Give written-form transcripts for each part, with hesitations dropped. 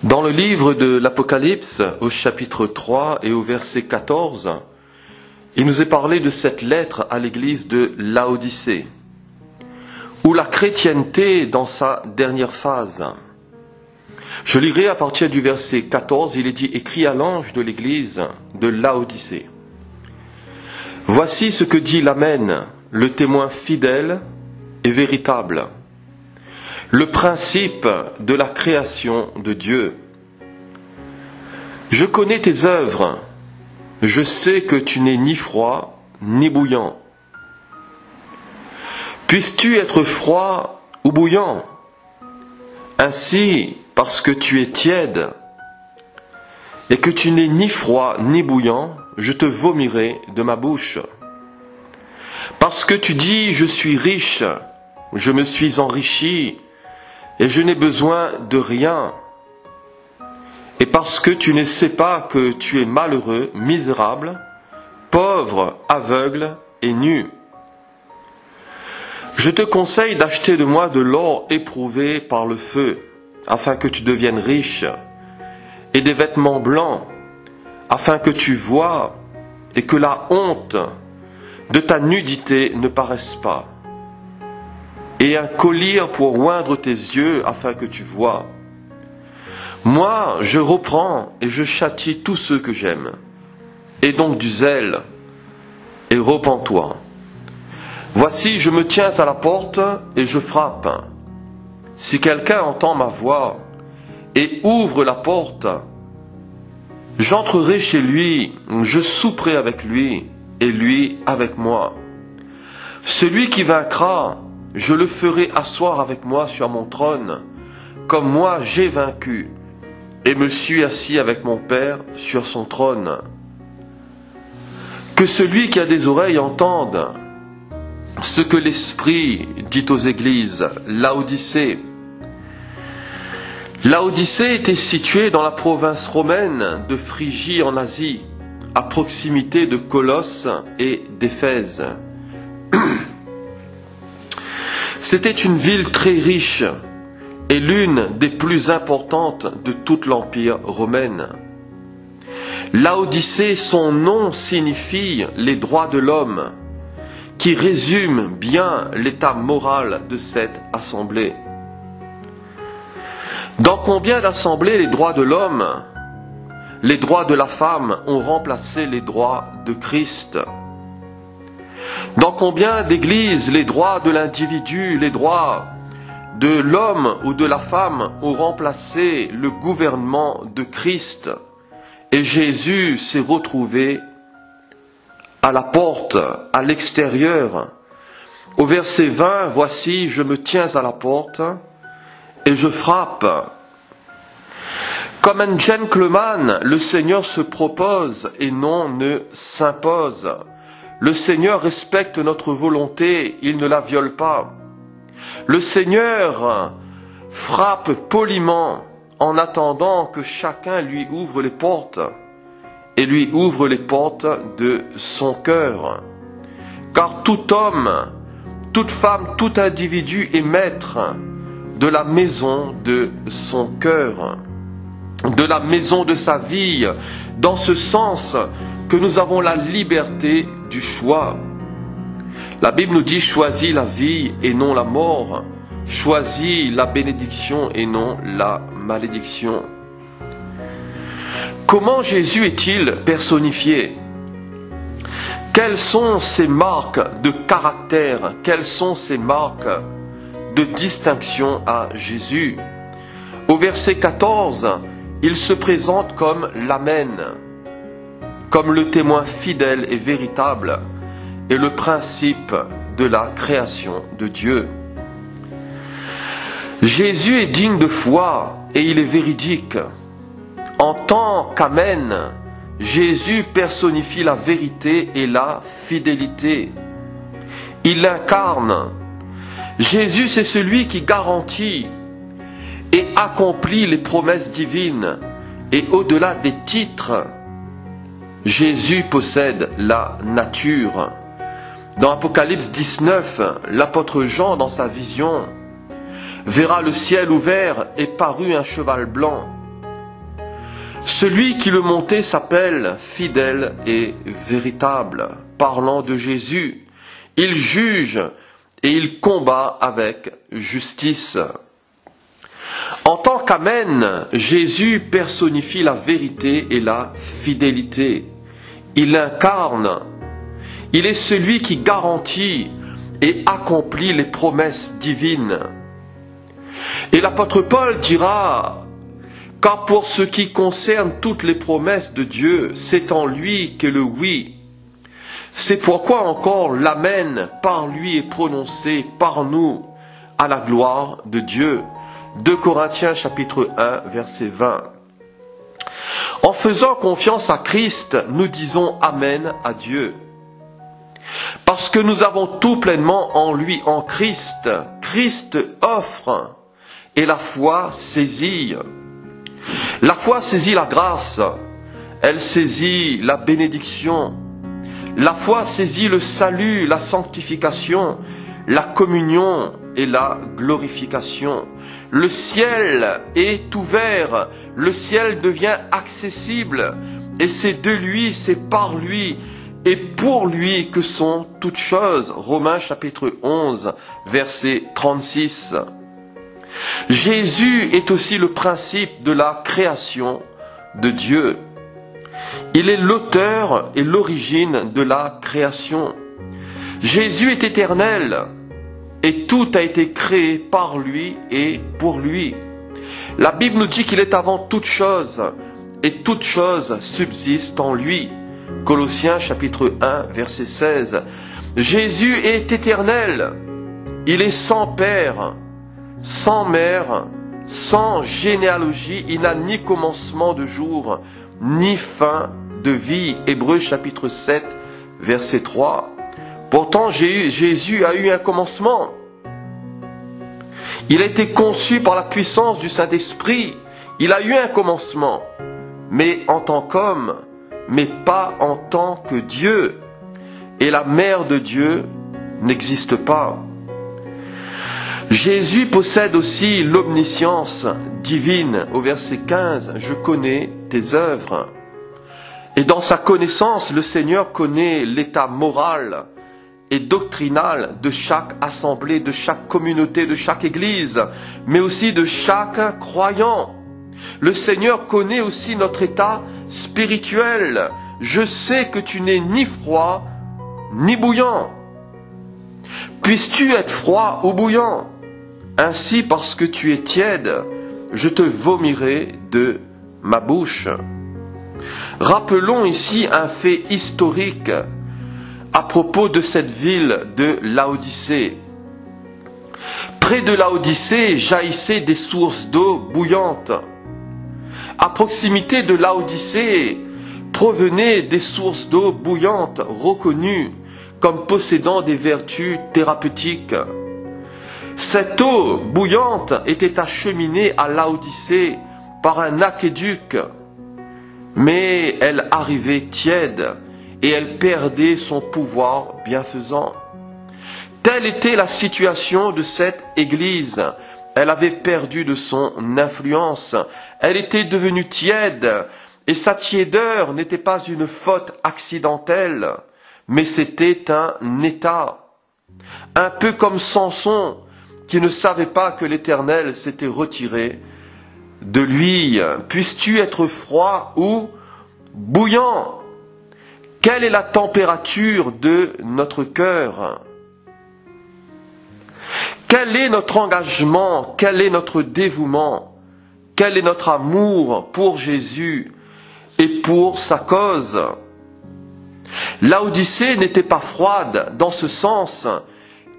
Dans le livre de l'Apocalypse, au chapitre 3 et au verset 14, il nous est parlé de cette lettre à l'église de Laodicée, où la chrétienté est dans sa dernière phase. Je lirai à partir du verset 14, il est dit « Écrit à l'ange de l'église de Laodicée. Voici ce que dit l'Amen, le témoin fidèle et véritable, le principe de la création de Dieu. Je connais tes œuvres, je sais que tu n'es ni froid ni bouillant. Puisses-tu être froid ou bouillant? Ainsi, parce que tu es tiède et que tu n'es ni froid ni bouillant, je te vomirai de ma bouche. Parce que tu dis, je suis riche, je me suis enrichi, et je n'ai besoin de rien. Et parce que tu ne sais pas que tu es malheureux, misérable, pauvre, aveugle et nu. Je te conseille d'acheter de moi de l'or éprouvé par le feu, afin que tu deviennes riche, et des vêtements blancs, afin que tu voies, et que la honte de ta nudité ne paraisse pas. Et un collier pour oindre tes yeux afin que tu vois. Moi, je reprends et je châtie tous ceux que j'aime. Et donc du zèle, et repens-toi. Voici, je me tiens à la porte et je frappe. Si quelqu'un entend ma voix et ouvre la porte, j'entrerai chez lui, je souperai avec lui et lui avec moi. Celui qui vaincra, je le ferai asseoir avec moi sur mon trône, comme moi j'ai vaincu, et me suis assis avec mon Père sur son trône. Que celui qui a des oreilles entende ce que l'Esprit dit aux églises. Laodicée. Laodicée était située dans la province romaine de Phrygie en Asie, à proximité de Colosse et d'Éphèse. C'était une ville très riche et l'une des plus importantes de tout l'Empire romain. Laodicée, son nom signifie les droits de l'homme, qui résume bien l'état moral de cette assemblée. Dans combien d'assemblées les droits de l'homme, les droits de la femme ont remplacé les droits de Christ? Dans combien d'églises les droits de l'individu, les droits de l'homme ou de la femme ont remplacé le gouvernement de Christ? Et Jésus s'est retrouvé à la porte, à l'extérieur. Au verset 20, voici, je me tiens à la porte et je frappe. Comme un gentleman, le Seigneur se propose et non ne s'impose. Le Seigneur respecte notre volonté, il ne la viole pas. Le Seigneur frappe poliment en attendant que chacun lui ouvre les portes et lui ouvre les portes de son cœur. Car tout homme, toute femme, tout individu est maître de la maison de son cœur, de la maison de sa vie, dans ce sens que nous avons la liberté du choix. La Bible nous dit « Choisis la vie et non la mort, choisis la bénédiction et non la malédiction ». Comment Jésus est-il personnifié? Quelles sont ses marques de caractère? Quelles sont ses marques de distinction à Jésus? Au verset 14, il se présente comme l'Amen, comme le témoin fidèle et véritable et le principe de la création de Dieu. Jésus est digne de foi et il est véridique. En tant qu'Amen, Jésus personnifie la vérité et la fidélité. Il l'incarne. Jésus, c'est celui qui garantit et accomplit les promesses divines. Et au-delà des titres, Jésus possède la nature. Dans Apocalypse 19, l'apôtre Jean, dans sa vision, verra le ciel ouvert et parut un cheval blanc. Celui qui le montait s'appelle fidèle et véritable. Parlant de Jésus, il juge et il combat avec justice. En tant qu'Amen, Jésus personnifie la vérité et la fidélité. Il incarne. Il est celui qui garantit et accomplit les promesses divines. Et l'apôtre Paul dira: car pour ce qui concerne toutes les promesses de Dieu, c'est en lui qu'est le oui. C'est pourquoi encore l'Amen par lui est prononcé par nous à la gloire de Dieu. 2 Corinthiens chapitre 1 verset 20. En faisant confiance à Christ, nous disons Amen à Dieu. Parce que nous avons tout pleinement en lui, en Christ. Christ offre et la foi saisit. La foi saisit la grâce, elle saisit la bénédiction. La foi saisit le salut, la sanctification, la communion et la glorification. Le ciel est ouvert, le ciel devient accessible, et c'est de lui, c'est par lui et pour lui que sont toutes choses. Romains chapitre 11, verset 36. Jésus est aussi le principe de la création de Dieu. Il est l'auteur et l'origine de la création. Jésus est éternel et tout a été créé par lui et pour lui. La Bible nous dit qu'il est avant toute chose et toute chose subsiste en lui. Colossiens chapitre 1 verset 16. Jésus est éternel. Il est sans père, sans mère, sans généalogie. Il n'a ni commencement de jour, ni fin de vie. Hébreux chapitre 7 verset 3. Pourtant Jésus a eu un commencement. Il a été conçu par la puissance du Saint-Esprit. Il a eu un commencement, mais en tant qu'homme, mais pas en tant que Dieu. Et la mère de Dieu n'existe pas. Jésus possède aussi l'omniscience divine. Au verset 15, je connais tes œuvres. Et dans sa connaissance, le Seigneur connaît l'état moral et doctrinal de chaque assemblée, de chaque communauté, de chaque église, mais aussi de chaque croyant. Le Seigneur connaît aussi notre état spirituel. Je sais que tu n'es ni froid, ni bouillant. Puisses-tu être froid ou bouillant? Ainsi, parce que tu es tiède, je te vomirai de ma bouche. Rappelons ici un fait historique à propos de cette ville de Laodicée. Près de Laodicée jaillissaient des sources d'eau bouillante. À proximité de Laodicée provenaient des sources d'eau bouillante reconnues comme possédant des vertus thérapeutiques. Cette eau bouillante était acheminée à Laodicée par un aqueduc, mais elle arrivait tiède et elle perdait son pouvoir bienfaisant. Telle était la situation de cette église. Elle avait perdu de son influence. Elle était devenue tiède et sa tiédeur n'était pas une faute accidentelle, mais c'était un état. Un peu comme Samson qui ne savait pas que l'Éternel s'était retiré de lui. Puisses-tu être froid ou bouillant? Quelle est la température de notre cœur? Quel est notre engagement? Quel est notre dévouement? Quel est notre amour pour Jésus et pour sa cause? Laodicée n'était pas froide dans ce sens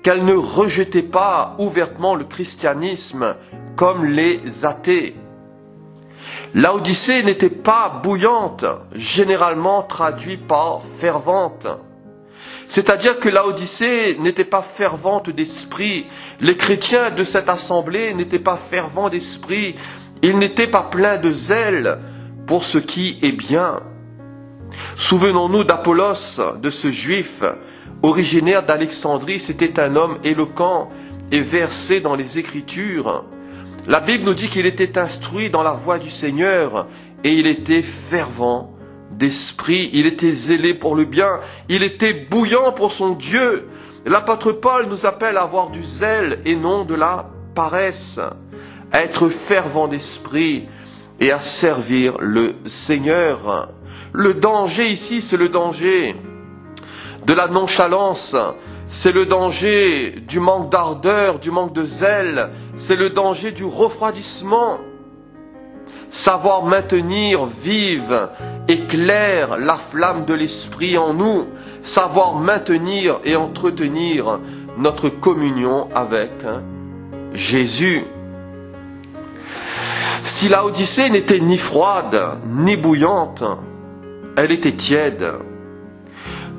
qu'elle ne rejetait pas ouvertement le christianisme comme les athées. Laodicée n'était pas bouillante, généralement traduit par fervente. C'est-à-dire que Laodicée n'était pas fervente d'esprit. Les chrétiens de cette assemblée n'étaient pas fervents d'esprit. Ils n'étaient pas pleins de zèle pour ce qui est bien. Souvenons-nous d'Apollos, de ce juif originaire d'Alexandrie. C'était un homme éloquent et versé dans les Écritures. La Bible nous dit qu'il était instruit dans la voie du Seigneur et il était fervent d'esprit, il était zélé pour le bien, il était bouillant pour son Dieu. L'apôtre Paul nous appelle à avoir du zèle et non de la paresse, à être fervent d'esprit et à servir le Seigneur. Le danger ici, c'est le danger de la nonchalance, c'est le danger du manque d'ardeur, du manque de zèle, c'est le danger du refroidissement. Savoir maintenir vive et claire la flamme de l'esprit en nous, savoir maintenir et entretenir notre communion avec Jésus. Si Laodicée n'était ni froide, ni bouillante, elle était tiède.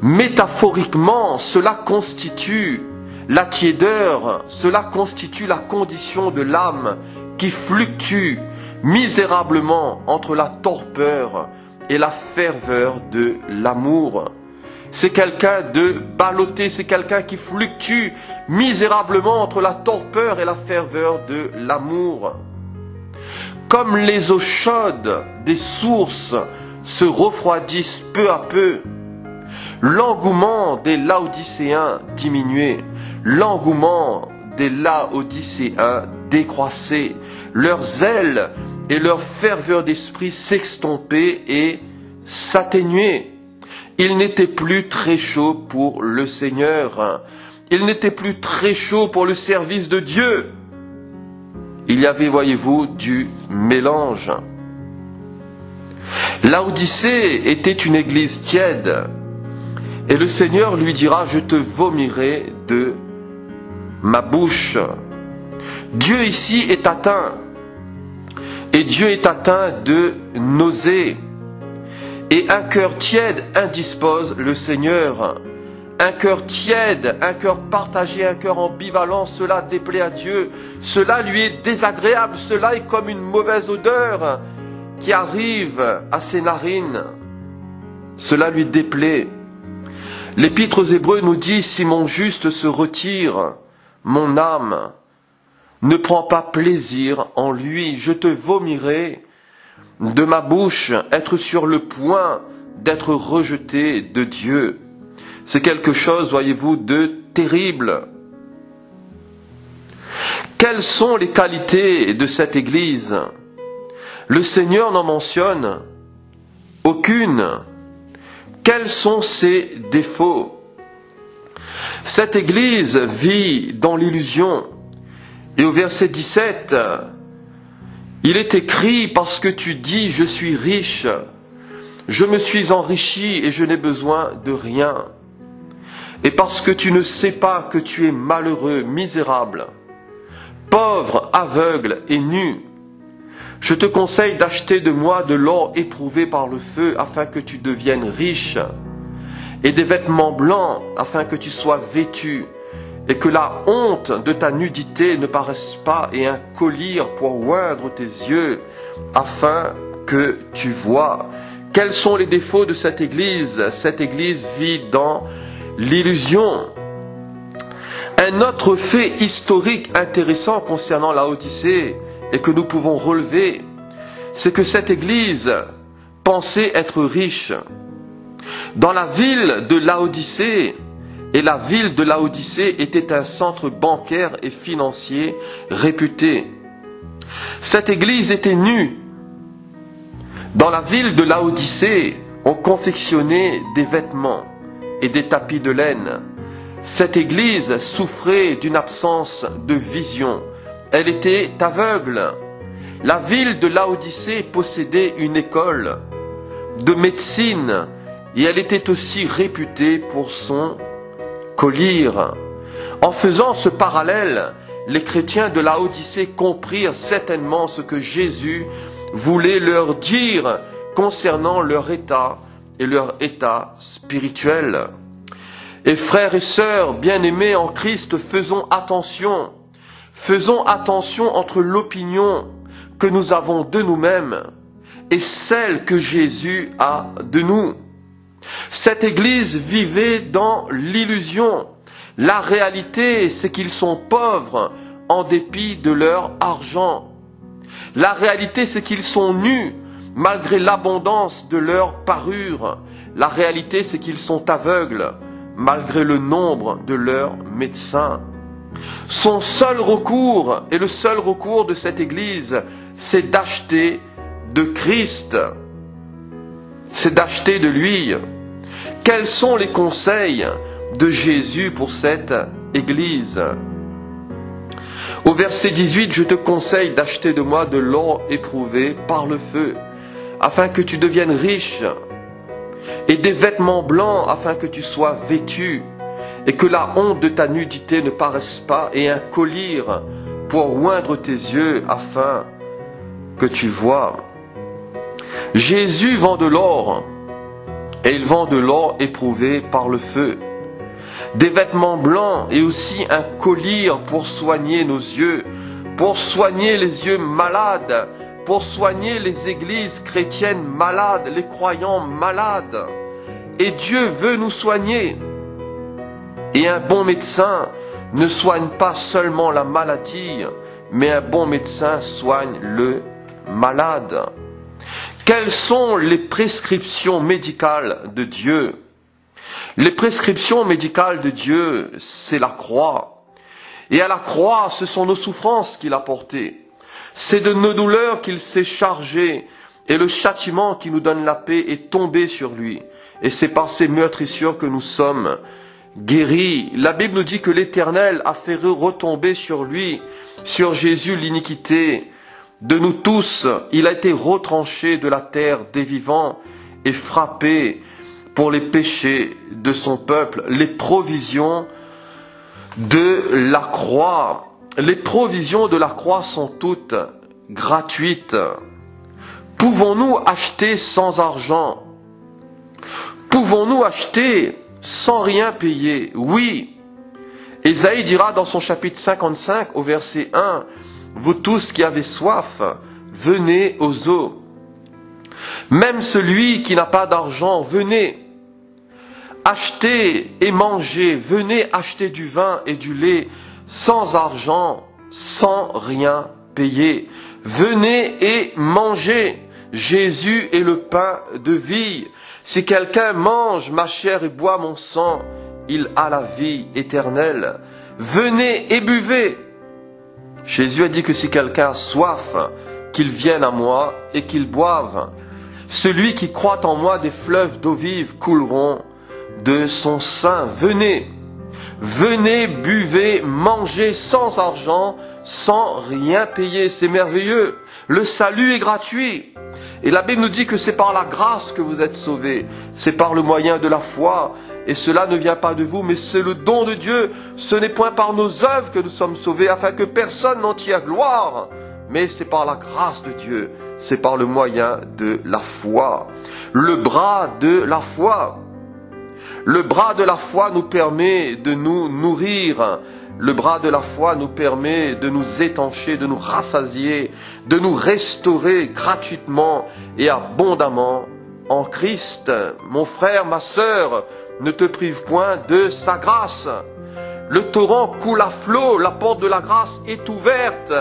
Métaphoriquement, cela constitue la tiédeur, cela constitue la condition de l'âme qui fluctue misérablement entre la torpeur et la ferveur de l'amour. C'est quelqu'un de ballotté, c'est quelqu'un qui fluctue misérablement entre la torpeur et la ferveur de l'amour. Comme les eaux chaudes des sources se refroidissent peu à peu, l'engouement des Laodicéens diminuait, l'engouement des Laodicéens décroissait, leur zèle et leur ferveur d'esprit s'extompaient et s'atténuaient. Ils n'étaient plus très chauds pour le Seigneur, ils n'étaient plus très chauds pour le service de Dieu. Il y avait, voyez-vous, du mélange. Laodicée était une église tiède, et le Seigneur lui dira, je te vomirai de ma bouche. Dieu ici est atteint, et Dieu est atteint de nausée, et un cœur tiède indispose le Seigneur. Un cœur tiède, un cœur partagé, un cœur ambivalent, cela déplaît à Dieu, cela lui est désagréable, cela est comme une mauvaise odeur qui arrive à ses narines, cela lui déplaît. L'Épître aux Hébreux nous dit, si mon juste se retire, mon âme ne prend pas plaisir en lui, je te vomirai de ma bouche, être sur le point d'être rejeté de Dieu. C'est quelque chose, voyez-vous, de terrible. Quelles sont les qualités de cette Église? Le Seigneur n'en mentionne aucune. Quels sont ses défauts? Cette Église vit dans l'illusion. Et au verset 17, il est écrit, parce que tu dis, je suis riche, je me suis enrichi et je n'ai besoin de rien. Et parce que tu ne sais pas que tu es malheureux, misérable, pauvre, aveugle et nu, je te conseille d'acheter de moi de l'or éprouvé par le feu afin que tu deviennes riche, et des vêtements blancs afin que tu sois vêtu, et que la honte de ta nudité ne paraisse pas, et un collier pour oindre tes yeux afin que tu vois. Quels sont les défauts de cette Église? Cette Église vit dans l'illusion. Un autre fait historique intéressant concernant Laodicée et que nous pouvons relever, c'est que cette Église pensait être riche. Dans la ville de Laodicée, et la ville de Laodicée était un centre bancaire et financier réputé. Cette Église était nue. Dans la ville de Laodicée, on confectionnait des vêtements et des tapis de laine. Cette Église souffrait d'une absence de vision. Elle était aveugle. La ville de Laodicée possédait une école de médecine et elle était aussi réputée pour son collier. En faisant ce parallèle, les chrétiens de Laodicée comprirent certainement ce que Jésus voulait leur dire concernant leur état et leur état spirituel. Et frères et sœurs bien-aimés en Christ, faisons attention entre l'opinion que nous avons de nous-mêmes et celle que Jésus a de nous. Cette Église vivait dans l'illusion. La réalité, c'est qu'ils sont pauvres en dépit de leur argent. La réalité, c'est qu'ils sont nus malgré l'abondance de leur parure. La réalité, c'est qu'ils sont aveugles, malgré le nombre de leurs médecins. Son seul recours, et le seul recours de cette Église, c'est d'acheter de Christ. C'est d'acheter de lui. Quels sont les conseils de Jésus pour cette Église? Au verset 18, je te conseille d'acheter de moi de l'or éprouvé par le feu, afin que tu deviennes riche, et des vêtements blancs afin que tu sois vêtu, et que la honte de ta nudité ne paraisse pas, et un collier pour oindre tes yeux afin que tu vois. Jésus vend de l'or, et il vend de l'or éprouvé par le feu. Des vêtements blancs et aussi un collier pour soigner nos yeux, pour soigner les yeux malades, pour soigner les églises chrétiennes malades, les croyants malades. Et Dieu veut nous soigner. Et un bon médecin ne soigne pas seulement la maladie, mais un bon médecin soigne le malade. Quelles sont les prescriptions médicales de Dieu? Les prescriptions médicales de Dieu, c'est la croix. Et à la croix, ce sont nos souffrances qu'il a portées. C'est de nos douleurs qu'il s'est chargé. Et le châtiment qui nous donne la paix est tombé sur lui. Et c'est par ses meurtrissures que nous sommes guéris. La Bible nous dit que l'Éternel a fait retomber sur lui, sur Jésus, l'iniquité de nous tous. Il a été retranché de la terre des vivants et frappé pour les péchés de son peuple. Les provisions de la croix. Les provisions de la croix sont toutes gratuites. Pouvons-nous acheter sans argent? Pouvons-nous acheter sans rien payer? Oui. Ésaïe dira dans son chapitre 55 au verset 1, « Vous tous qui avez soif, venez aux eaux. Même celui qui n'a pas d'argent, venez. Achetez et mangez, venez acheter du vin et du lait sans argent, sans rien payer. Venez et mangez. Jésus est le pain de vie. Si quelqu'un mange ma chair et boit mon sang, il a la vie éternelle. Venez et buvez. Jésus a dit que si quelqu'un a soif, qu'il vienne à moi et qu'il boive. Celui qui croit en moi, des fleuves d'eau vive couleront de son sein. Venez, venez, buvez, mangez sans argent, sans rien payer. C'est merveilleux. Le salut est gratuit. Et la Bible nous dit que c'est par la grâce que vous êtes sauvés. C'est par le moyen de la foi. Et cela ne vient pas de vous, mais c'est le don de Dieu. Ce n'est point par nos œuvres que nous sommes sauvés, afin que personne n'en tire gloire. Mais c'est par la grâce de Dieu. C'est par le moyen de la foi. Le bras de la foi. Le bras de la foi nous permet de nous nourrir. Le bras de la foi nous permet de nous étancher, de nous rassasier, de nous restaurer gratuitement et abondamment en Christ. Mon frère, ma sœur, ne te prive point de sa grâce. Le torrent coule à flot, la porte de la grâce est ouverte.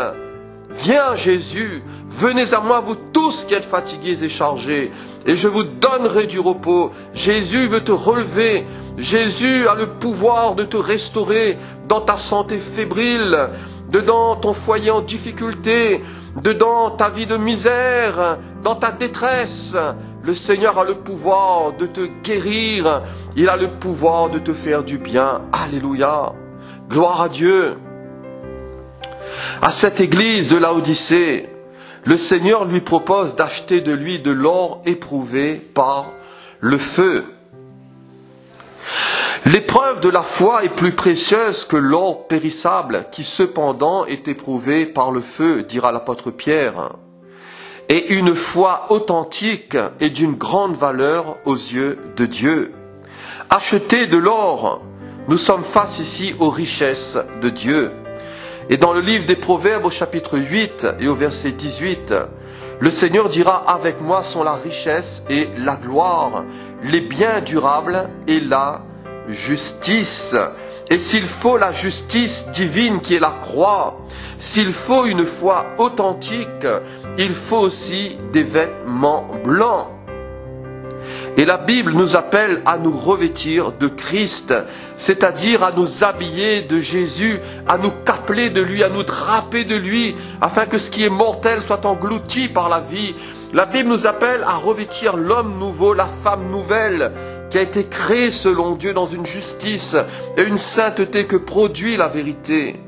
Viens Jésus, venez à moi vous tous qui êtes fatigués et chargés, et je vous donnerai du repos. Jésus veut te relever. Jésus a le pouvoir de te restaurer dans ta santé fébrile, dans ton foyer en difficulté, dans ta vie de misère, dans ta détresse. Le Seigneur a le pouvoir de te guérir. Il a le pouvoir de te faire du bien. Alléluia. Gloire à Dieu. À cette église de Laodicée, le Seigneur lui propose d'acheter de lui de l'or éprouvé par le feu. L'épreuve de la foi est plus précieuse que l'or périssable, qui cependant est éprouvé par le feu, dira l'apôtre Pierre. Et une foi authentique est d'une grande valeur aux yeux de Dieu. Acheter de l'or, nous sommes face ici aux richesses de Dieu. Et dans le livre des Proverbes au chapitre 8 et au verset 18, le Seigneur dira « Avec moi sont la richesse et la gloire, les biens durables et la justice. » Et s'il faut la justice divine qui est la croix, s'il faut une foi authentique, il faut aussi des vêtements blancs. Et la Bible nous appelle à nous revêtir de Christ, c'est-à-dire à nous habiller de Jésus, à nous capeler de lui, à nous draper de lui, afin que ce qui est mortel soit englouti par la vie. La Bible nous appelle à revêtir l'homme nouveau, la femme nouvelle, qui a été créée selon Dieu dans une justice et une sainteté que produit la vérité.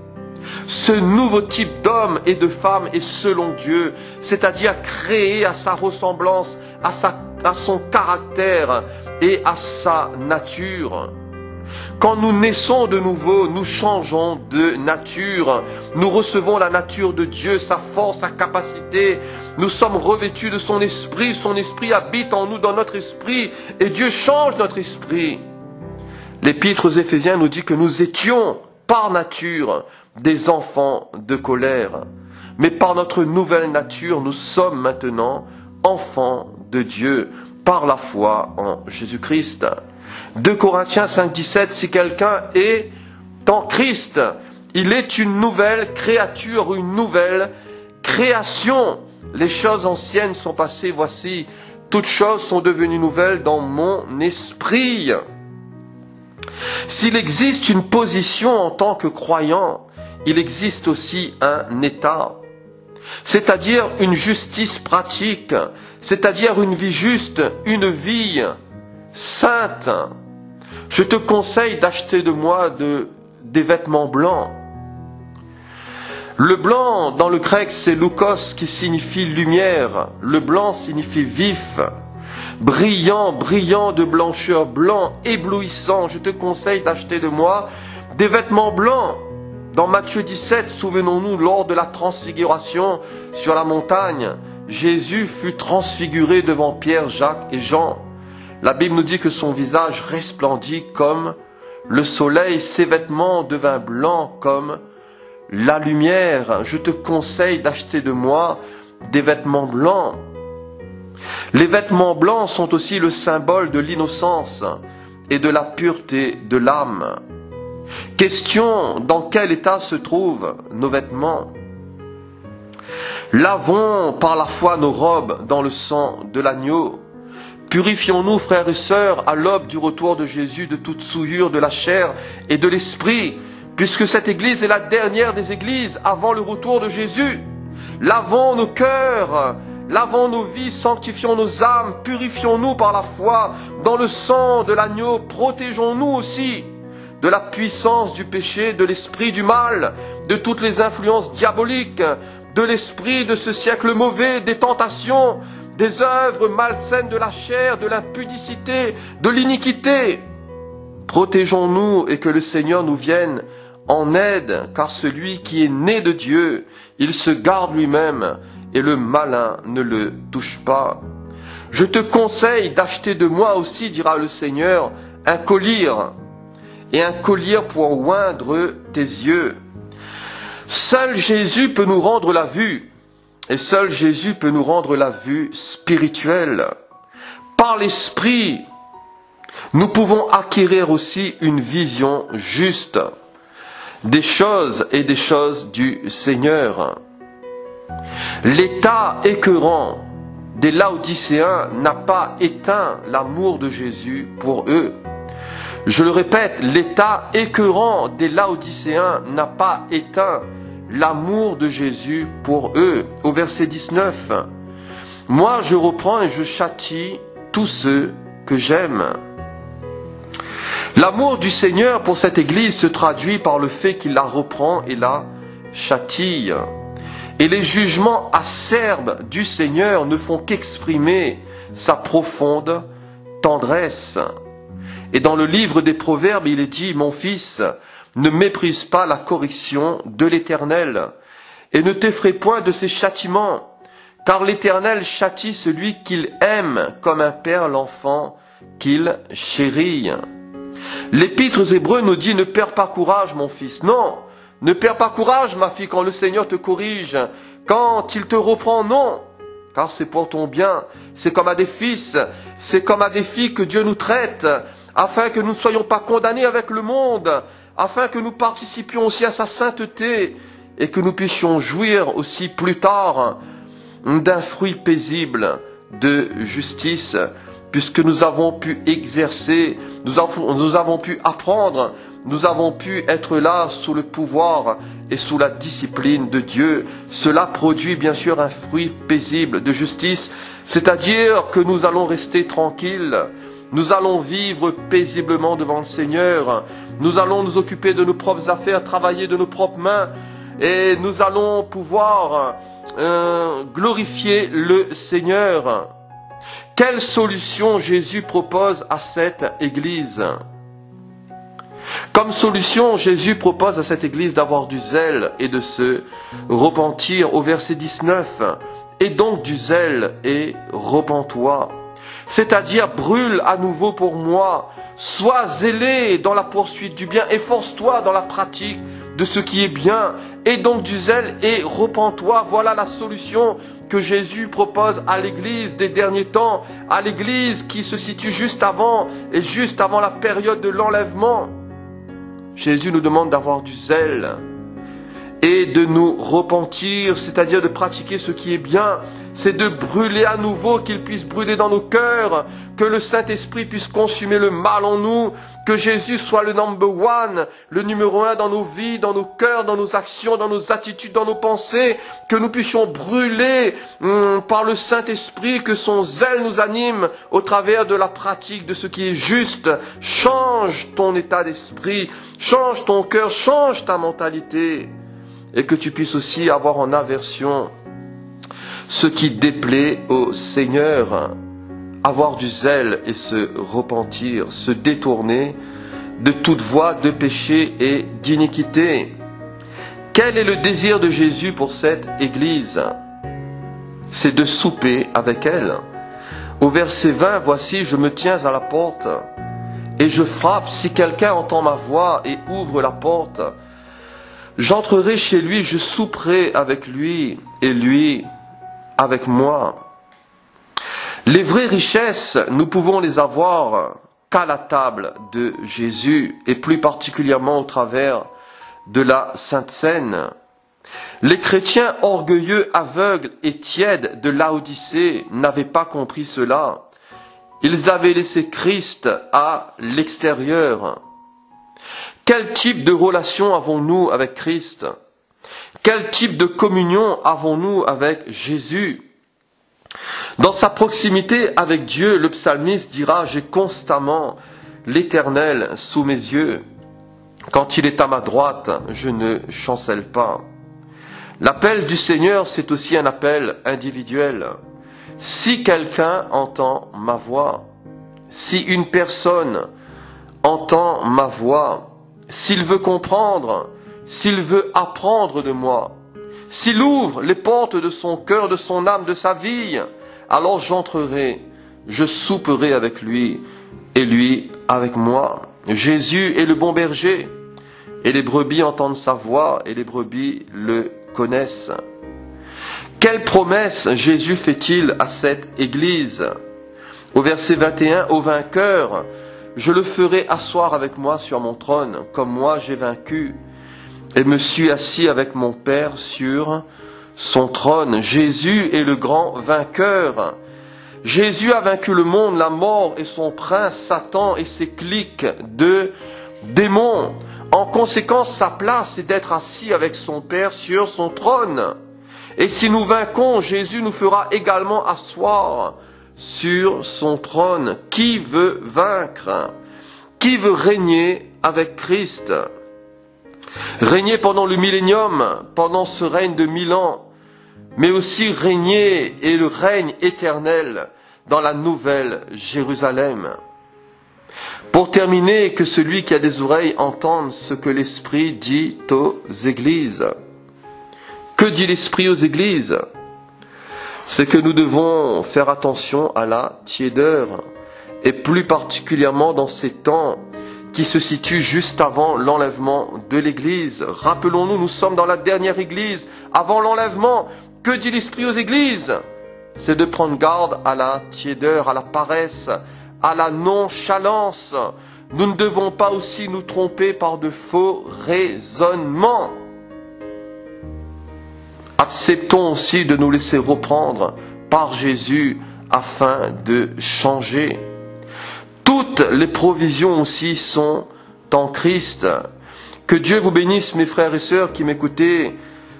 Ce nouveau type d'homme et de femme est selon Dieu, c'est-à-dire créé à sa ressemblance, à son caractère et à sa nature. Quand nous naissons de nouveau, nous changeons de nature. Nous recevons la nature de Dieu, sa force, sa capacité. Nous sommes revêtus de son esprit habite en nous, dans notre esprit, et Dieu change notre esprit. L'Épître aux Éphésiens nous dit que nous étions, par nature, des enfants de colère. Mais par notre nouvelle nature, nous sommes maintenant enfants de Dieu, par la foi en Jésus-Christ. 2 Corinthiens 5,17, si quelqu'un est en Christ, il est une nouvelle créature, une nouvelle création. Les choses anciennes sont passées, voici, toutes choses sont devenues nouvelles dans mon esprit. S'il existe une position en tant que croyant, il existe aussi un état, c'est-à-dire une justice pratique, c'est-à-dire une vie juste, une vie sainte. Je te conseille d'acheter de moi des vêtements blancs. Le blanc, dans le grec, c'est loukos qui signifie lumière. Le blanc signifie vif, brillant, brillant de blancheur, blanc, éblouissant. Je te conseille d'acheter de moi des vêtements blancs. Dans Matthieu 17, souvenons-nous, lors de la transfiguration sur la montagne, Jésus fut transfiguré devant Pierre, Jacques et Jean. La Bible nous dit que son visage resplendit comme le soleil, ses vêtements devinrent blancs comme la lumière. Je te conseille d'acheter de moi des vêtements blancs. Les vêtements blancs sont aussi le symbole de l'innocence et de la pureté de l'âme. Question, dans quel état se trouvent nos vêtements? Lavons par la foi nos robes dans le sang de l'agneau. Purifions-nous, frères et sœurs, à l'aube du retour de Jésus de toute souillure de la chair et de l'esprit, puisque cette Église est la dernière des Églises avant le retour de Jésus. Lavons nos cœurs, lavons nos vies, sanctifions nos âmes, purifions-nous par la foi dans le sang de l'agneau, protégeons-nous aussi de la puissance du péché, de l'esprit du mal, de toutes les influences diaboliques, de l'esprit de ce siècle mauvais, des tentations, des œuvres malsaines de la chair, de l'impudicité, de l'iniquité. Protégeons-nous et que le Seigneur nous vienne en aide, car celui qui est né de Dieu, il se garde lui-même et le malin ne le touche pas. Je te conseille d'acheter de moi aussi, dira le Seigneur, un collier, et un collier pour oindre tes yeux. Seul Jésus peut nous rendre la vue, et seul Jésus peut nous rendre la vue spirituelle. Par l'Esprit, nous pouvons acquérir aussi une vision juste des choses et des choses du Seigneur. L'état écœurant des Laodicéens n'a pas éteint l'amour de Jésus pour eux. Je le répète, l'état écœurant des Laodicéens n'a pas éteint l'amour de Jésus pour eux. Au verset 19, « Moi je reprends et je châtie tous ceux que j'aime. » L'amour du Seigneur pour cette Église se traduit par le fait qu'il la reprend et la châtie. Et les jugements acerbes du Seigneur ne font qu'exprimer sa profonde tendresse. Et dans le livre des Proverbes, il est dit, « Mon fils, ne méprise pas la correction de l'Éternel, et ne t'effraie point de ses châtiments, car l'Éternel châtie celui qu'il aime, comme un père l'enfant qu'il chérit. » L'Épître aux Hébreux nous dit, « Ne perds pas courage, mon fils. » Non, ne perds pas courage, ma fille, quand le Seigneur te corrige, quand il te reprend, non, car c'est pour ton bien. C'est comme à des fils, c'est comme à des filles que Dieu nous traite, afin que nous ne soyons pas condamnés avec le monde, afin que nous participions aussi à sa sainteté et que nous puissions jouir aussi plus tard d'un fruit paisible de justice, puisque nous avons pu exercer, nous avons pu apprendre, nous avons pu être là sous le pouvoir et sous la discipline de Dieu. Cela produit bien sûr un fruit paisible de justice, c'est-à-dire que nous allons rester tranquilles, nous allons vivre paisiblement devant le Seigneur, nous allons nous occuper de nos propres affaires, travailler de nos propres mains, et nous allons pouvoir glorifier le Seigneur. Quelle solution Jésus propose à cette Église? Comme solution, Jésus propose à cette Église d'avoir du zèle et de se repentir au verset 19. Et donc du zèle et repens-toi. C'est-à-dire brûle à nouveau pour moi, sois zélé dans la poursuite du bien, efforce-toi dans la pratique de ce qui est bien, et donc du zèle et repens-toi. Voilà la solution que Jésus propose à l'Église des derniers temps, à l'Église qui se situe juste avant la période de l'enlèvement. Jésus nous demande d'avoir du zèle et de nous repentir, c'est-à-dire de pratiquer ce qui est bien, c'est de brûler à nouveau, qu'il puisse brûler dans nos cœurs, que le Saint-Esprit puisse consumer le mal en nous, que Jésus soit le number one, le numéro 1 dans nos vies, dans nos cœurs, dans nos actions, dans nos attitudes, dans nos pensées, que nous puissions brûler par le Saint-Esprit, que son zèle nous anime au travers de la pratique de ce qui est juste. Change ton état d'esprit, change ton cœur, change ta mentalité, et que tu puisses aussi avoir en aversion ce qui déplaît au Seigneur, avoir du zèle et se repentir, se détourner de toute voie de péché et d'iniquité. Quel est le désir de Jésus pour cette Église? C'est de souper avec elle. Au verset 20, voici, je me tiens à la porte et je frappe. Si quelqu'un entend ma voix et ouvre la porte, j'entrerai chez lui, je souperai avec lui et lui avec moi. Les vraies richesses, nous pouvons les avoir qu'à la table de Jésus, et plus particulièrement au travers de la Sainte Seine. Les chrétiens orgueilleux, aveugles et tièdes de Laodicée n'avaient pas compris cela. Ils avaient laissé Christ à l'extérieur. Quel type de relation avons-nous avec Christ? Quel type de communion avons-nous avec Jésus? Dans sa proximité avec Dieu, le psalmiste dira « J'ai constamment l'Éternel sous mes yeux. Quand il est à ma droite, je ne chancelle pas. » L'appel du Seigneur, c'est aussi un appel individuel. Si quelqu'un entend ma voix, si une personne entend ma voix, s'il veut comprendre, s'il veut apprendre de moi, s'il ouvre les portes de son cœur, de son âme, de sa vie, alors j'entrerai, je souperai avec lui et lui avec moi. Jésus est le bon berger et les brebis entendent sa voix et les brebis le connaissent. Quelle promesse Jésus fait-il à cette Église? Au verset 21, au vainqueur, je le ferai asseoir avec moi sur mon trône, comme moi j'ai vaincu et me suis assis avec mon Père sur son trône. Jésus est le grand vainqueur. Jésus a vaincu le monde, la mort et son prince, Satan et ses cliques de démons. En conséquence, sa place est d'être assis avec son Père sur son trône. Et si nous vainquons, Jésus nous fera également asseoir sur son trône. Qui veut vaincre? Qui veut régner avec Christ? Régner pendant le millénium, pendant ce règne de 1000 ans, mais aussi régner et le règne éternel dans la nouvelle Jérusalem. Pour terminer, que celui qui a des oreilles entende ce que l'Esprit dit aux églises. Que dit l'Esprit aux églises? C'est que nous devons faire attention à la tiédeur, et plus particulièrement dans ces temps qui se situent juste avant l'enlèvement de l'Église. Rappelons-nous, nous sommes dans la dernière Église, avant l'enlèvement. Que dit l'Esprit aux églises? C'est de prendre garde à la tiédeur, à la paresse, à la nonchalance, nous ne devons pas aussi nous tromper par de faux raisonnements. Acceptons aussi de nous laisser reprendre par Jésus afin de changer. Toutes les provisions aussi sont en Christ. Que Dieu vous bénisse, mes frères et sœurs qui m'écoutez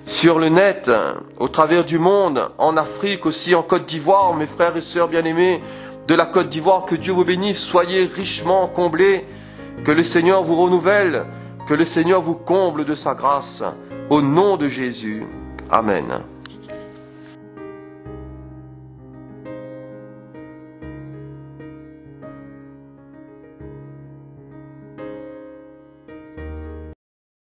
sur le net, au travers du monde, en Afrique aussi, en Côte d'Ivoire, mes frères et sœurs bien-aimés de la Côte d'Ivoire, que Dieu vous bénisse, soyez richement comblés, que le Seigneur vous renouvelle, que le Seigneur vous comble de sa grâce, au nom de Jésus. Amen.